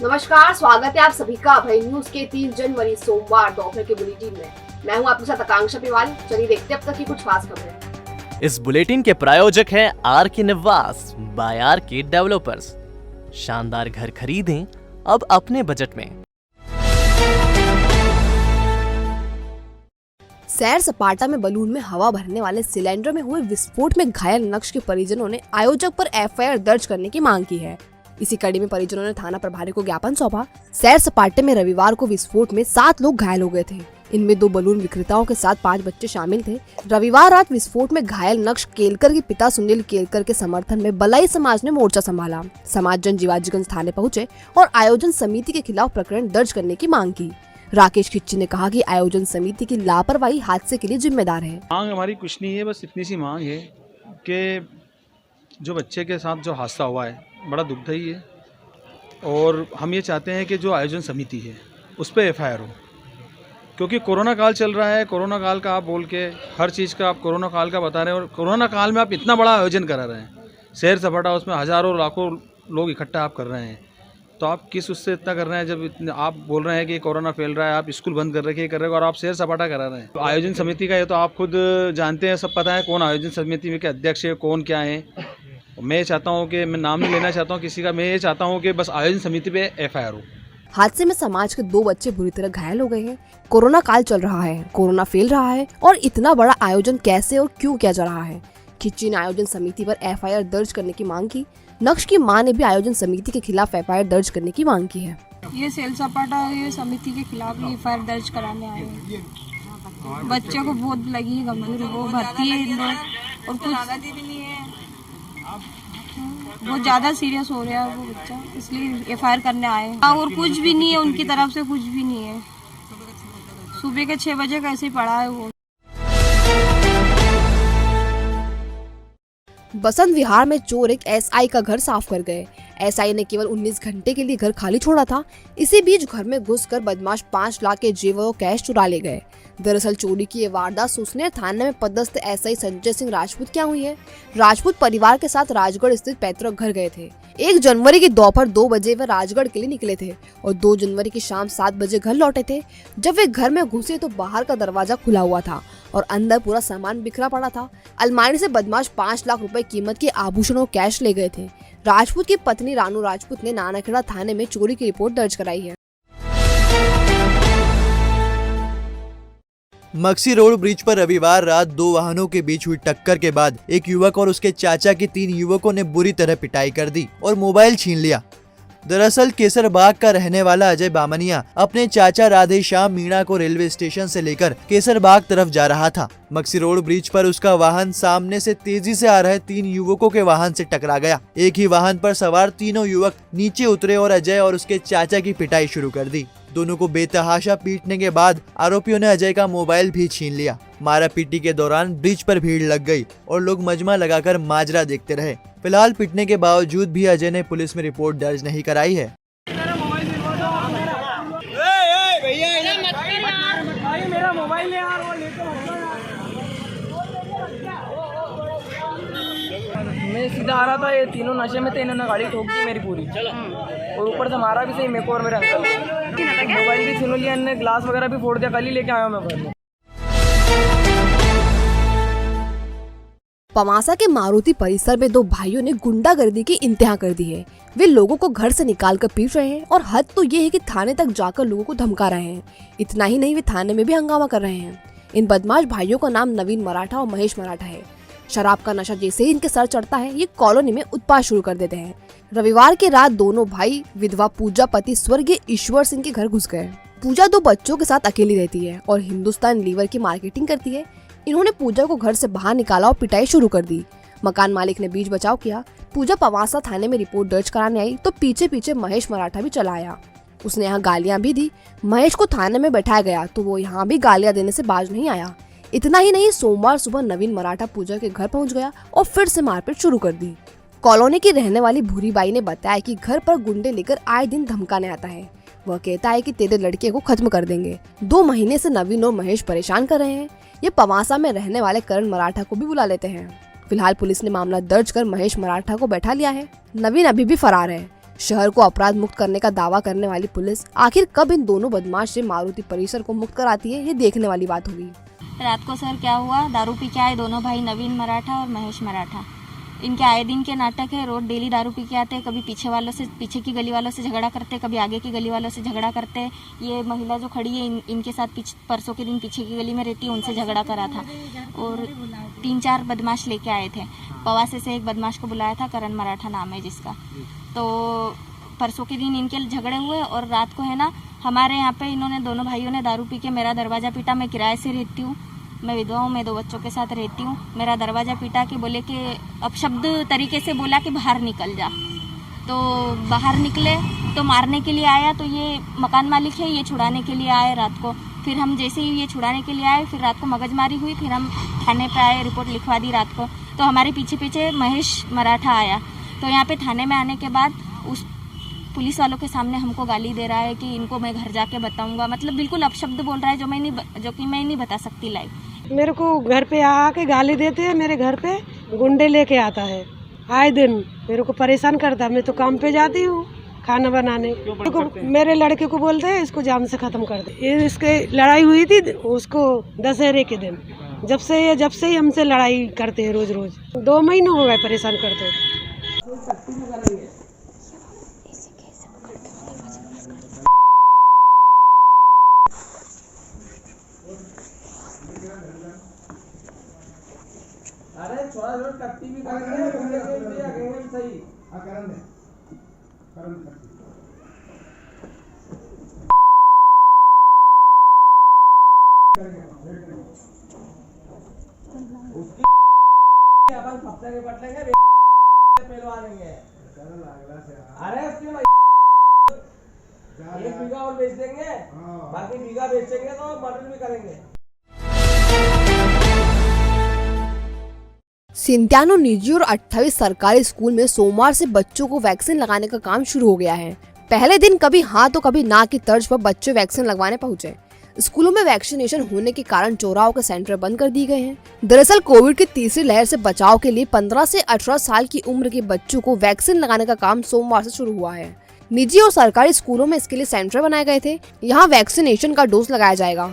नमस्कार, स्वागत है आप सभी का अभय न्यूज के 30 जनवरी सोमवार दोपहर के बुलेटिन में। मैं हूं आपके साथ आकांक्षा पिवाल। चलिए देखते हैं अब तक की कुछ खास खबरें। इस बुलेटिन के प्रायोजक हैं आर के निवास बाय आर के डेवलपर्स। शानदार घर खरीदें अब अपने बजट में। सैर सपाटा में बलून में हवा भरने वाले सिलेंडर में हुए विस्फोट में घायल नक्श के परिजनों ने आयोजक पर एफआईआर दर्ज करने की मांग की है। इसी कड़ी में परिजनों ने थाना प्रभारी को ज्ञापन सौंपा। सैर सपाटे में रविवार को विस्फोट में 7 लोग घायल हो गए थे। इनमें 2 बलून विक्रेताओं के साथ 5 बच्चे शामिल थे। रविवार रात विस्फोट में घायल नक्श केलकर के पिता सुनील केलकर के समर्थन में बलाई समाज ने मोर्चा संभाला। समाज जन जीवाजीगंज थाने पहुंचे और आयोजन समिति के खिलाफ प्रकरण दर्ज करने की मांग की। राकेश खिच्ची ने कहा कि आयोजन समिति की लापरवाही हादसे के लिए जिम्मेदार है। मांग हमारी कुछ नहीं है, बस इतनी सी मांग है कि जो बच्चे के साथ जो हादसा हुआ है बड़ा दुखदायी है और हम ये चाहते हैं कि जो आयोजन समिति है उस पर एफआईआर हो, क्योंकि कोरोना काल चल रहा है। कोरोना काल का आप बोल के हर चीज़ का आप कोरोना काल का बता रहे हैं और कोरोना काल में आप इतना बड़ा आयोजन करा रहे हैं, सैर सपाटा, उसमें हज़ारों लाखों लोग इकट्ठा आप कर रहे हैं, तो आप किस उससे इतना कर रहे हैं? जब आप बोल रहे हैं कि कोरोना फैल रहा है, आप स्कूल बंद कर रखे कर रहे हो और आप सैर सपाटा करा रहे हैं। तो आयोजन समिति का ये तो आप खुद जानते हैं, सब पता है कौन आयोजन समिति में के अध्यक्ष है, कौन क्या है। मैं चाहता हूँ कि मैं नाम नहीं लेना चाहता हूँ किसी का, मैं ये चाहता हूँ कि बस आयोजन समिति पे एफआईआर हो। हादसे में समाज के 2 बच्चे बुरी तरह घायल हो गए हैं। कोरोना काल चल रहा है, कोरोना फैल रहा है और इतना बड़ा आयोजन कैसे और क्यों किया जा रहा है। खिच्ची ने आयोजन समिति पर एफआईआर दर्ज करने की मांग की। नक्श की मां ने भी आयोजन समिति के खिलाफ एफआईआर दर्ज करने की मांग की है। ये सैर सपाटा ये समिति के खिलाफ एफआईआर दर्ज कराने आए हैं। बच्चे को बहुत लगी है गंभीर, वो भर्ती है इंदौर और कुछ भी नहीं है, बहुत ज़्यादा सीरियस हो रहा है वो बच्चा, इसलिए एफआईआर करने आए हैं। और कुछ भी नहीं है उनकी तरफ से, कुछ भी नहीं है। सुबह के 6 बजे कैसे पड़ा है वो। बसंत विहार में चोर एक एसआई का घर साफ कर गए। एसआई ने केवल 19 घंटे के लिए घर खाली छोड़ा था। इसी बीच घर में घुसकर बदमाश 5 लाख के जेवर और कैश चुरा ले गए। दरअसल चोरी की ये वारदात सूचना थाने में पदस्थ एसआई संजय सिंह राजपूत क्या हुई है। राजपूत परिवार के साथ राजगढ़ स्थित पैतृक घर गए थे। 1 जनवरी की दोपहर 2 बजे वे राजगढ़ के लिए निकले थे और 2 जनवरी की शाम 7 बजे घर लौटे थे। जब वे घर में घुसे तो बाहर का दरवाजा खुला हुआ था और अंदर पूरा सामान बिखरा पड़ा था। अलमारी से बदमाश 5 लाख रुपए कीमत के आभूषण और कैश ले गए थे। राजपूत की पत्नी रानू राजपूत ने नानाखेड़ा थाने में चोरी की रिपोर्ट दर्ज कराई है। मक्सी रोड ब्रिज पर रविवार रात 2 वाहनों के बीच हुई टक्कर के बाद एक युवक और उसके चाचा के 3 युवकों ने बुरी तरह पिटाई कर दी और मोबाइल छीन लिया। दरअसल केसरबाग का रहने वाला अजय बामनिया अपने चाचा राधे श्याम मीणा को रेलवे स्टेशन से लेकर केसरबाग तरफ जा रहा था। मक्सी रोड ब्रिज पर उसका वाहन सामने से तेजी से आ रहे 3 युवकों के वाहन से टकरा गया। एक ही वाहन पर सवार तीनों युवक नीचे उतरे और अजय और उसके चाचा की पिटाई शुरू कर दी। दोनों को बेतहाशा पीटने के बाद आरोपियों ने अजय का मोबाइल भी छीन लिया। मारापीटी के दौरान ब्रिज पर भीड़ लग गई और लोग मजमा लगाकर माजरा देखते रहे। फिलहाल पिटने के बावजूद भी अजय ने पुलिस में रिपोर्ट दर्ज नहीं कराई है। मैं सीधा आ रहा था, ये तीनों नशे में थे, इन्होंने गाड़ी ठोक दी मेरी पूरी और ऊपर से मारा भी सही मेरे को और मेरे अंकल। मोबाइल भी छीन लिया, इन्होंने ग्लास वगैरह भी फोड़ दिया। कल ही लेके आया मैं घर में। पवासा के मारुति परिसर में 2 भाइयों ने गुंडागर्दी की इंतहा कर दी है। वे लोगों को घर से निकालकर पीट रहे हैं और हद तो ये है कि थाने तक जाकर लोगों को धमका रहे हैं। इतना ही नहीं, वे थाने में भी हंगामा कर रहे हैं। इन बदमाश भाइयों का नाम नवीन मराठा और महेश मराठा है। शराब का नशा जैसे ही इनके सर चढ़ता है, ये कॉलोनी में उत्पात शुरू कर देते हैं। रविवार की रात दोनों भाई विधवा पूजा पति स्वर्गीय ईश्वर सिंह के घर घुस गए। पूजा 2 बच्चों के साथ अकेली रहती है और हिंदुस्तान लीवर की मार्केटिंग करती है। इन्होंने पूजा को घर से बाहर निकाला और पिटाई शुरू कर दी। मकान मालिक ने बीच बचाव किया। पूजा पवासा थाने में रिपोर्ट दर्ज कराने आई तो पीछे पीछे महेश मराठा भी चला आया। उसने यहाँ गालियां भी दी। महेश को थाने में बैठाया गया तो वो यहाँ भी गालियां देने से बाज नहीं आया। इतना ही नहीं, सोमवार सुबह नवीन मराठा पूजा के घर पहुँच गया और फिर से मारपीट शुरू कर दी। कॉलोनी की रहने वाली भूरी बाई ने बताया कि घर पर गुंडे लेकर आए दिन धमकाने आता है। वह कहता है कि तेरे लड़के को खत्म कर देंगे। 2 महीने से नवीन और महेश परेशान कर रहे हैं। ये पवासा में रहने वाले करण मराठा को भी बुला लेते हैं। फिलहाल पुलिस ने मामला दर्ज कर महेश मराठा को बैठा लिया है। नवीन अभी भी फरार है। शहर को अपराध मुक्त करने का दावा करने वाली पुलिस आखिर कब इन दोनों बदमाश से मारुति परिसर को मुक्त कराती है, ये देखने वाली बात होगी। रात को सर क्या हुआ, दारू पी के आए दोनों भाई, नवीन मराठा और महेश मराठा। इनके आए दिन के नाटक है, रोज डेली दारू पी के आते हैं, कभी पीछे की गली वालों से झगड़ा करते, कभी आगे की गली वालों से झगड़ा करते। ये महिला जो खड़ी है इनके साथ परसों के दिन पीछे की गली में रहती है, उनसे झगड़ा करा था और 3-4 बदमाश लेके आए थे। पवासे से एक बदमाश को बुलाया था, करण मराठा नाम है जिसका। तो परसों के दिन इनके झगड़े हुए और रात को है ना हमारे यहाँ पे इन्होंने दोनों भाइयों ने दारू पी के मेरा दरवाज़ा पीटा। मैं किराए से रहती हूँ, मैं विधवा हूँ, मैं 2 बच्चों के साथ रहती हूँ। मेरा दरवाज़ा पीटा के बोले कि अपशब्द तरीके से बोला कि बाहर निकल जा। तो बाहर निकले तो मारने के लिए आया। तो ये मकान मालिक है, ये छुड़ाने के लिए आए रात को। फिर हम जैसे ही ये छुड़ाने के लिए आए, फिर रात को मगजमारी हुई, फिर हम थाने पे आए, रिपोर्ट लिखवा दी रात को। तो हमारे पीछे पीछे महेश मराठा आया। तो यहाँ पे थाने में आने के बाद उस पुलिस वालों के सामने हमको गाली दे रहा है कि इनको मैं घर जाके बताऊंगा। मतलब बिल्कुल अपशब्द बोल रहा है जो कि मैं नहीं बता सकती लाइव। मेरे को घर पे आके गाली देते हैं, मेरे घर पे गुंडे लेके आता है आए दिन, मेरे को परेशान करता। मैं तो काम पे जाती हूँ खाना बनाने, मेरे लड़के को बोलते हैं इसको जान से खत्म कर दे। ये इसके लड़ाई हुई थी उसको दशहरे के दिन, जब से ही हमसे लड़ाई करते हैं रोज रोज। 2 महीने हो गए परेशान करते। अरे छोड़ा कट्टी भी करेंगे सही। अरे एक बीघा और बेच देंगे, बाकी बीघा बेचेंगे तो मटन भी करेंगे। सिंत्यानो निजी और 28 सरकारी स्कूल में सोमवार से बच्चों को वैक्सीन लगाने का काम शुरू हो गया है। पहले दिन कभी हाँ तो कभी ना की तर्ज पर बच्चे वैक्सीन लगवाने पहुंचे। स्कूलों में वैक्सीनेशन होने के कारण चौराहों के सेंटर बंद कर दिए गए हैं। दरअसल कोविड की तीसरी लहर से बचाव के लिए 15 से 18 साल की उम्र के बच्चों को वैक्सीन लगाने का काम सोमवार से शुरू हुआ है। निजी और सरकारी स्कूलों में इसके लिए सेंटर बनाए गए थे। यहाँ वैक्सीनेशन का डोज लगाया जाएगा।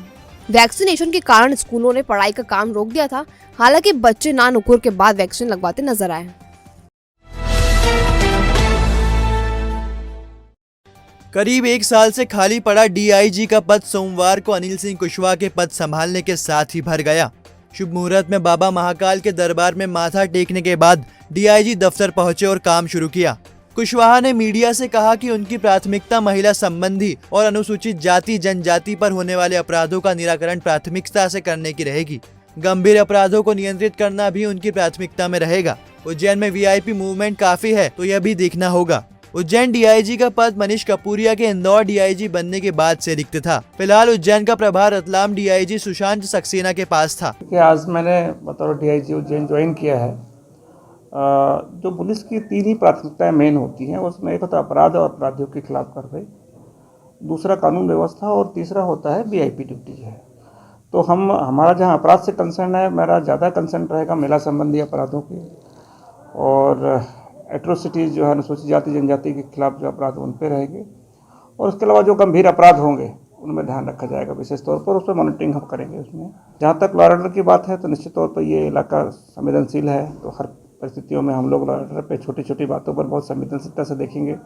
वैक्सीनेशन के कारण स्कूलों ने पढ़ाई का काम रोक दिया था। हालांकि बच्चे ना नुकुर के बाद वैक्सीन लगवाते नजर आए। करीब 1 साल से खाली पड़ा डीआईजी का पद सोमवार को अनिल सिंह कुशवाहा के पद संभालने के साथ ही भर गया। शुभ मुहूर्त में बाबा महाकाल के दरबार में माथा टेकने के बाद डीआईजी दफ्तर पहुंचे और काम शुरू किया। कुशवाहा ने मीडिया से कहा कि उनकी प्राथमिकता महिला संबंधी और अनुसूचित जाति जनजाति पर होने वाले अपराधों का निराकरण प्राथमिकता से करने की रहेगी। गंभीर अपराधों को नियंत्रित करना भी उनकी प्राथमिकता में रहेगा। उज्जैन में वीआईपी मूवमेंट काफी है तो यह भी देखना होगा। उज्जैन डीआईजी का पद मनीष कपूरिया के इंदौर डीआईजी बनने के बाद से रिक्त था। फिलहाल उज्जैन का प्रभार रतलाम डीआईजी सुशांत सक्सेना के पास था। आज मैंने बतौर डीआईजी उज्जैन ज्वाइन किया है। जो पुलिस की 3 ही प्राथमिकताएं मेन होती हैं, उसमें एक होता है अपराध और अपराधियों के खिलाफ कार्रवाई, दूसरा कानून व्यवस्था और तीसरा होता है वीआईपी ड्यूटी जो है। तो हमारा जहां अपराध से कंसर्न है, मेरा ज़्यादा कंसर्न रहेगा महिला संबंधी अपराधों के और एट्रोसिटीज़ जो है अनुसूचित जाति जनजाति के खिलाफ जो अपराध उन पर रहेंगे। और उसके अलावा जो गंभीर अपराध होंगे उनमें ध्यान रखा जाएगा विशेष तौर पर, उस पर मॉनिटरिंग हम करेंगे। उसमें जहाँ तक लॉ ऑर्डर की बात है तो निश्चित तौर पर ये इलाका संवेदनशील है, तो हर परिस्थितियों में हम लोग लॉ ऑर्डर पे छोटी छोटी बातों पर बहुत संवेदनशीलता से देखेंगे।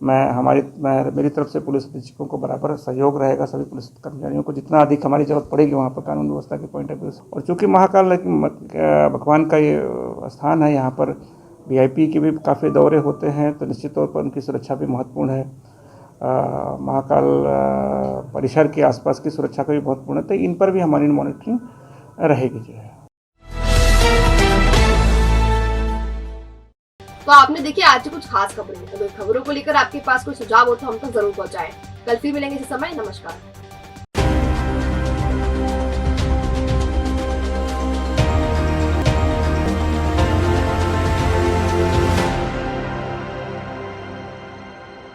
मेरी तरफ से पुलिस अधीक्षकों को बराबर सहयोग रहेगा, सभी पुलिस कर्मचारियों को जितना अधिक हमारी जरूरत पड़ेगी वहाँ पर कानून व्यवस्था के पॉइंट ऑफ व्यू से। और चूँकि महाकाल भगवान का ये स्थान है, यहाँ पर वीआईपी के भी काफ़ी दौरे होते हैं, तो निश्चित तौर पर उनकी सुरक्षा भी महत्वपूर्ण है। महाकाल परिसर के आसपास की सुरक्षा का भी महत्वपूर्ण है, तो इन पर भी हमारी मॉनिटरिंग रहेगी जो है। तो आपने देखिए आज की कुछ खास खबरें। अगर खबरों को लेकर आपके पास कोई सुझाव हो तो हम तक जरूर पहुंचाएं। कल फिर मिलेंगे इसी समय। नमस्कार।